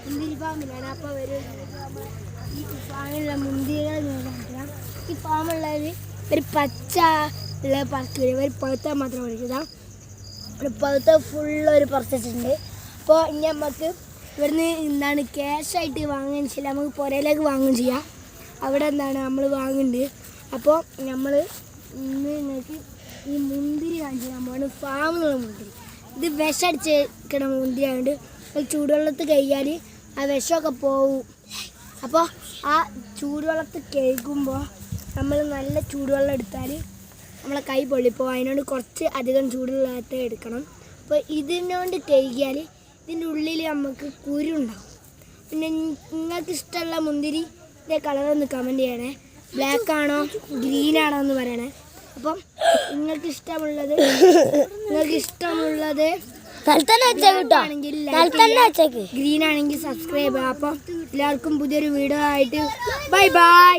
മുന്തിരി ഫാമിലാണ്. അപ്പോൾ ഈ ഫാമിലുള്ള മുന്തിരികൾ ഈ ഫാമുള്ളത് ഒരു പച്ച ഉള്ള പറക്കില്ല, ഒരു പഴുത്ത മാത്രം പഠിക്കുക. ഒരു പഴുത്ത ഫുള്ളൊരു പറിച്ചിട്ടുണ്ട്. അപ്പോൾ ഇനി നമുക്ക് ഇവിടുന്ന് എന്താണ് ക്യാഷായിട്ട് വാങ്ങുകയും ചെയ്യില്ല, നമുക്ക് പുരയിലേക്ക് വാങ്ങുകയും ചെയ്യാം. അവിടെ എന്താണ് നമ്മൾ വാങ്ങുന്നുണ്ട്. അപ്പോൾ നമ്മൾ ഇന്ന് നിങ്ങൾക്ക് ഈ മുന്തിരി കാണിച്ചു തരാൻ ഫാമിലുള്ള മുന്തിരി. ഇത് വിഷടിച്ചിരിക്കണ മുന്തിരി ആയതുകൊണ്ട് ചൂടുവെള്ളത്തിൽ കഴിയാൽ ആ വിഷമൊക്കെ പോവും. അപ്പോൾ ആ ചൂടുവെള്ളത്തിൽ കഴുകുമ്പോൾ നമ്മൾ നല്ല ചൂടുവെള്ളം എടുത്താൽ നമ്മളെ കൈ പൊള്ളിപ്പോൾ അതിനോട് കുറച്ച് അധികം ചൂടുവെള്ളത്തെ എടുക്കണം. അപ്പോൾ ഇതിനോട് കഴുകിയാൽ ഇതിൻ്റെ ഉള്ളിൽ നമുക്ക് കുരുണ്ടാവും. പിന്നെ നിങ്ങൾക്ക് ഇഷ്ടമുള്ള മുന്തിരിൻ്റെ കളറൊന്ന് കമൻറ്റ് ചെയ്യണേ. ബ്ലാക്ക് ആണോ ഗ്രീൻ ആണോ എന്ന് പറയണേ. അപ്പം നിങ്ങൾക്ക് ഇഷ്ടമുള്ളത് ഗ്രീൻ ആണെങ്കിൽ സബ്സ്ക്രൈബ് ചെയ്യാം. അപ്പം എല്ലാവർക്കും പുതിയൊരു വീഡിയോ ആയിട്ട് ബൈ ബൈ.